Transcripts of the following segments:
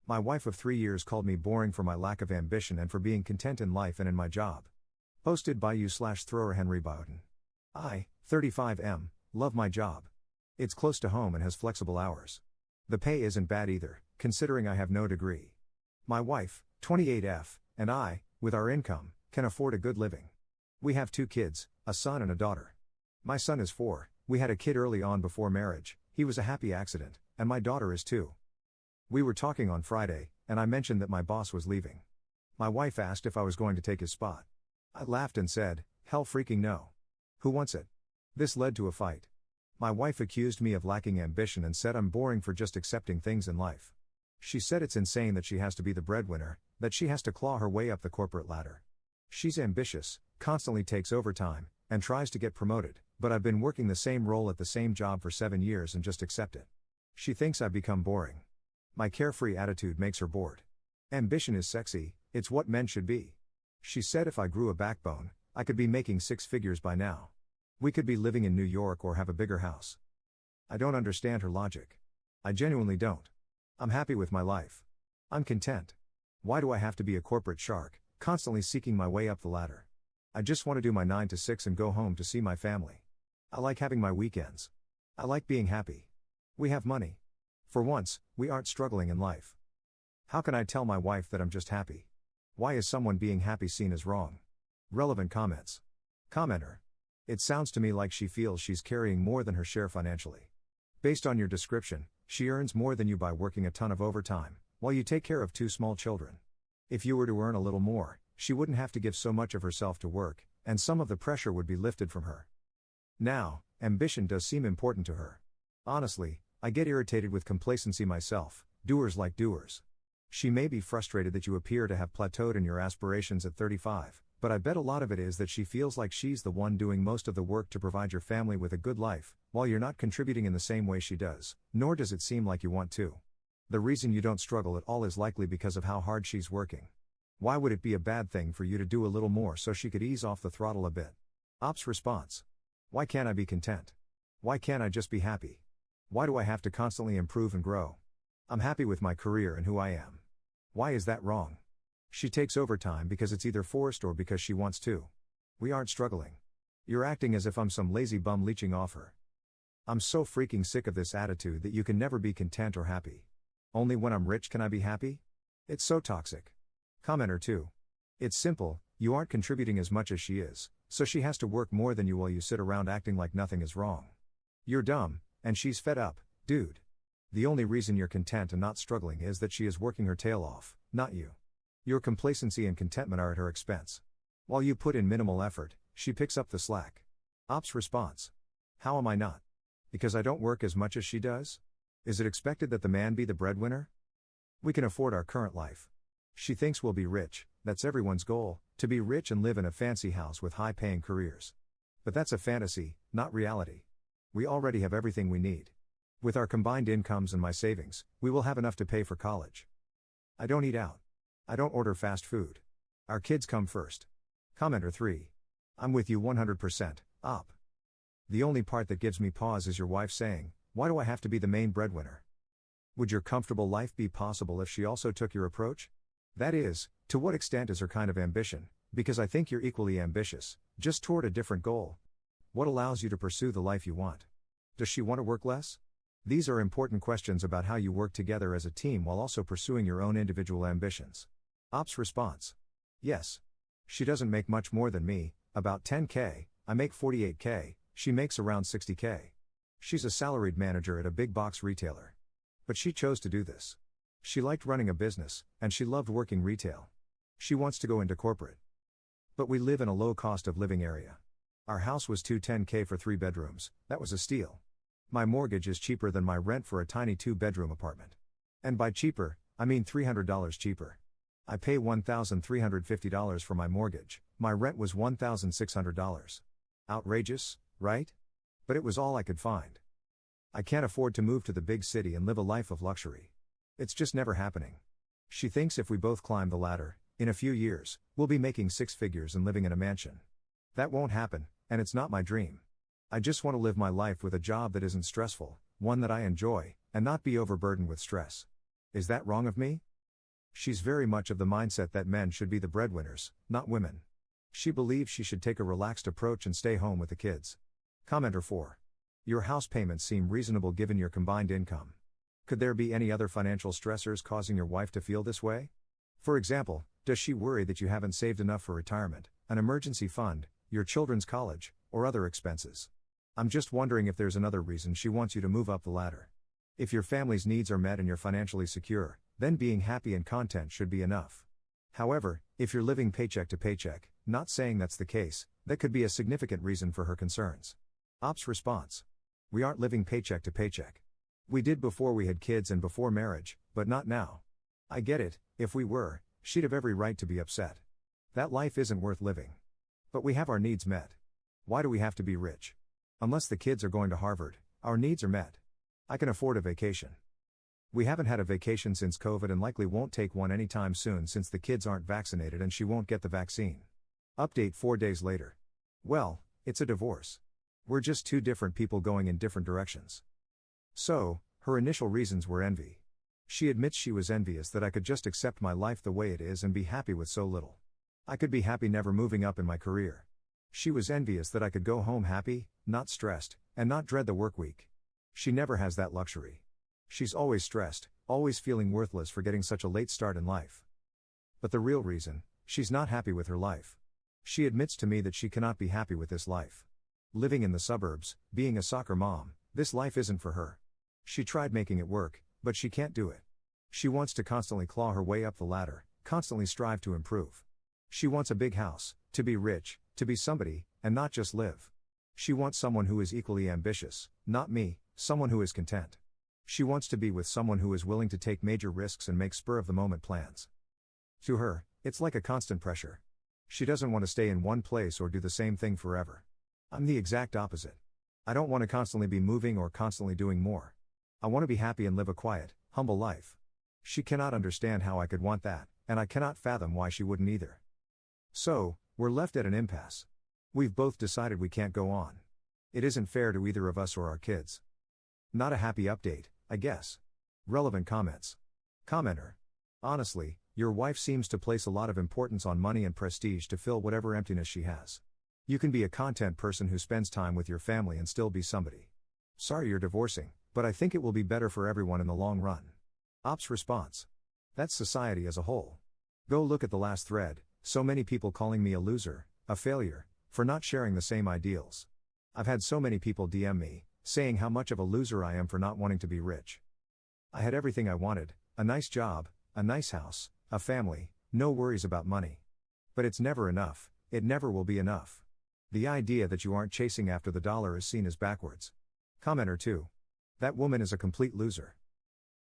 My wife of 3 years called me boring for my lack of ambition and for being content in life and in my job. Posted by you/thrower Henry Bowden. I, 35M, love my job. It's close to home and has flexible hours. The pay isn't bad either, considering I have no degree. My wife, 28F, and I, with our income, can afford a good living. We have 2 kids, a son and a daughter. My son is 4, we had a kid early on before marriage, he was a happy accident, and my daughter is 2. We were talking on Friday, and I mentioned that my boss was leaving. My wife asked if I was going to take his spot. I laughed and said, hell freaking no. Who wants it? This led to a fight. My wife accused me of lacking ambition and said I'm boring for just accepting things in life. She said it's insane that she has to be the breadwinner, that she has to claw her way up the corporate ladder. She's ambitious, constantly takes overtime, and tries to get promoted, but I've been working the same role at the same job for 7 years and just accept it. She thinks I've become boring. My carefree attitude makes her bored. Ambition is sexy, it's what men should be. She said if I grew a backbone, I could be making 6 figures by now. We could be living in New York or have a bigger house. I don't understand her logic. I genuinely don't. I'm happy with my life. I'm content. Why do I have to be a corporate shark, constantly seeking my way up the ladder? I just want to do my 9 to 6 and go home to see my family. I like having my weekends. I like being happy. We have money. For once, we aren't struggling in life. How can I tell my wife that I'm just happy? Why is someone being happy seen as wrong? Relevant comments. Commenter. It sounds to me like she feels she's carrying more than her share financially. Based on your description, she earns more than you by working a ton of overtime, while you take care of 2 small children. If you were to earn a little more, she wouldn't have to give so much of herself to work, and some of the pressure would be lifted from her. Now, ambition does seem important to her. Honestly, I get irritated with complacency myself, doers like doers. She may be frustrated that you appear to have plateaued in your aspirations at 35, but I bet a lot of it is that she feels like she's the one doing most of the work to provide your family with a good life, while you're not contributing in the same way she does, nor does it seem like you want to. The reason you don't struggle at all is likely because of how hard she's working. Why would it be a bad thing for you to do a little more so she could ease off the throttle a bit? Ops response. Why can't I be content? Why can't I just be happy? Why do I have to constantly improve and grow? I'm happy with my career and who I am. Why is that wrong? She takes overtime because it's either forced or because she wants to. We aren't struggling. You're acting as if I'm some lazy bum leeching off her. I'm so freaking sick of this attitude that you can never be content or happy. Only when I'm rich can I be happy? It's so toxic. Commenter 2. It's simple, you aren't contributing as much as she is, so she has to work more than you while you sit around acting like nothing is wrong. You're dumb, and she's fed up, dude. The only reason you're content and not struggling is that she is working her tail off, not you. Your complacency and contentment are at her expense. While you put in minimal effort, she picks up the slack. Ops response. How am I not? Because I don't work as much as she does? Is it expected that the man be the breadwinner? We can afford our current life. She thinks we'll be rich, that's everyone's goal, to be rich and live in a fancy house with high-paying careers. But that's a fantasy, not reality. We already have everything we need. With our combined incomes and my savings, we will have enough to pay for college. I don't eat out. I don't order fast food. Our kids come first. Commenter 3. I'm with you 100%, op. The only part that gives me pause is your wife saying, why do I have to be the main breadwinner? Would your comfortable life be possible if she also took your approach? That is, to what extent is her kind of ambition, because I think you're equally ambitious, just toward a different goal. What allows you to pursue the life you want? Does she want to work less? These are important questions about how you work together as a team while also pursuing your own individual ambitions. Ops response. Yes. She doesn't make much more than me, about 10K, I make 48K, she makes around 60K. She's a salaried manager at a big box retailer. But she chose to do this. She liked running a business, and she loved working retail. She wants to go into corporate. But we live in a low cost of living area. Our house was $210K for 3 bedrooms, that was a steal. My mortgage is cheaper than my rent for a tiny 2-bedroom apartment. And by cheaper, I mean $300 cheaper. I pay $1,350 for my mortgage, my rent was $1,600. Outrageous, right? But it was all I could find. I can't afford to move to the big city and live a life of luxury. It's just never happening. She thinks if we both climb the ladder, in a few years, we'll be making 6 figures and living in a mansion. That won't happen, and it's not my dream. I just want to live my life with a job that isn't stressful, one that I enjoy, and not be overburdened with stress. Is that wrong of me? She's very much of the mindset that men should be the breadwinners, not women. She believes she should take a relaxed approach and stay home with the kids. Commenter 4. Your house payments seem reasonable given your combined income. Could there be any other financial stressors causing your wife to feel this way? For example, does she worry that you haven't saved enough for retirement, an emergency fund, your children's college, or other expenses? I'm just wondering if there's another reason she wants you to move up the ladder. If your family's needs are met and you're financially secure, then being happy and content should be enough. However, if you're living paycheck to paycheck, not saying that's the case, that could be a significant reason for her concerns. Ops response. We aren't living paycheck to paycheck. We did before we had kids and before marriage, but not now. I get it, if we were, she'd have every right to be upset. That life isn't worth living. But we have our needs met. Why do we have to be rich? Unless the kids are going to Harvard, our needs are met. I can afford a vacation. We haven't had a vacation since COVID and likely won't take one anytime soon since the kids aren't vaccinated and she won't get the vaccine. Update 4 days later. Well, it's a divorce. We're just two different people going in different directions. So, her initial reasons were envy. She admits she was envious that I could just accept my life the way it is and be happy with so little. I could be happy never moving up in my career. She was envious that I could go home happy, not stressed, and not dread the work week. She never has that luxury. She's always stressed, always feeling worthless for getting such a late start in life. But the real reason, she's not happy with her life. She admits to me that she cannot be happy with this life. Living in the suburbs, being a soccer mom, this life isn't for her. She tried making it work, but she can't do it. She wants to constantly claw her way up the ladder, constantly strive to improve. She wants a big house, to be rich, to be somebody, and not just live. She wants someone who is equally ambitious, not me, someone who is content. She wants to be with someone who is willing to take major risks and make spur-of-the-moment plans. To her, it's like a constant pressure. She doesn't want to stay in one place or do the same thing forever. I'm the exact opposite. I don't want to constantly be moving or constantly doing more. I want to be happy and live a quiet, humble life. She cannot understand how I could want that, and I cannot fathom why she wouldn't either. So, we're left at an impasse. We've both decided we can't go on. It isn't fair to either of us or our kids. Not a happy update, I guess. Relevant comments. Commenter. Honestly, your wife seems to place a lot of importance on money and prestige to fill whatever emptiness she has. You can be a content person who spends time with your family and still be somebody. Sorry you're divorcing, but I think it will be better for everyone in the long run. Ops response. That's society as a whole. Go look at the last thread, so many people calling me a loser, a failure, for not sharing the same ideals. I've had so many people DM me, saying how much of a loser I am for not wanting to be rich. I had everything I wanted, a nice job, a nice house, a family, no worries about money. But it's never enough, it never will be enough. The idea that you aren't chasing after the dollar is seen as backwards. Commenter 2. That woman is a complete loser.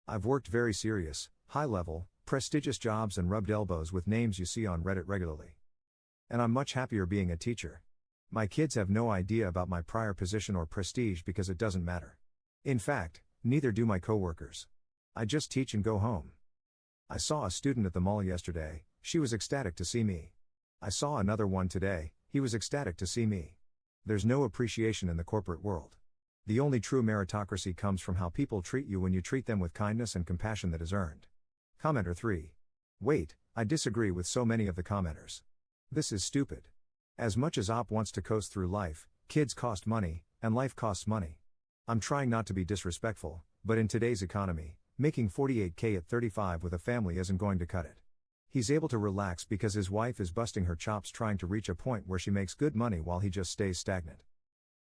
I've worked very serious, high-level, prestigious jobs and rubbed elbows with names you see on Reddit regularly. And I'm much happier being a teacher. My kids have no idea about my prior position or prestige because it doesn't matter. In fact, neither do my coworkers. I just teach and go home. I saw a student at the mall yesterday, she was ecstatic to see me. I saw another one today, he was ecstatic to see me. There's no appreciation in the corporate world. The only true meritocracy comes from how people treat you when you treat them with kindness and compassion that is earned. Commenter 3. Wait, I disagree with so many of the commenters. This is stupid. As much as Op wants to coast through life, kids cost money, and life costs money. I'm trying not to be disrespectful, but in today's economy, making $48K at 35 with a family isn't going to cut it. He's able to relax because his wife is busting her chops trying to reach a point where she makes good money while he just stays stagnant.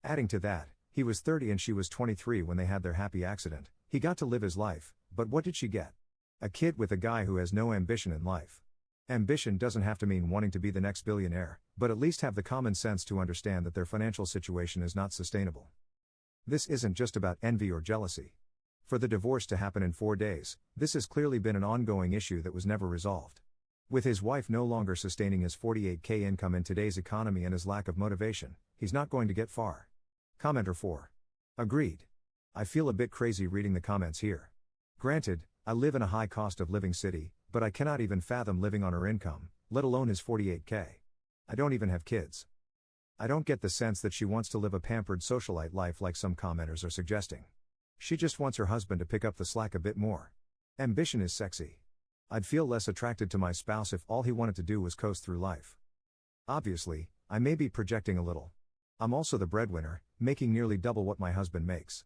Adding to that, he was 30 and she was 23 when they had their happy accident. He got to live his life, but what did she get? A kid with a guy who has no ambition in life. Ambition doesn't have to mean wanting to be the next billionaire, but at least have the common sense to understand that their financial situation is not sustainable. This isn't just about envy or jealousy. For the divorce to happen in 4 days, this has clearly been an ongoing issue that was never resolved. With his wife no longer sustaining his $48K income in today's economy and his lack of motivation, he's not going to get far. Commenter 4. Agreed. I feel a bit crazy reading the comments here. Granted, I live in a high cost of living city, but I cannot even fathom living on her income, let alone his $48K. I don't even have kids. I don't get the sense that she wants to live a pampered socialite life like some commenters are suggesting. She just wants her husband to pick up the slack a bit more. Ambition is sexy. I'd feel less attracted to my spouse if all he wanted to do was coast through life. Obviously, I may be projecting a little. I'm also the breadwinner, making nearly double what my husband makes.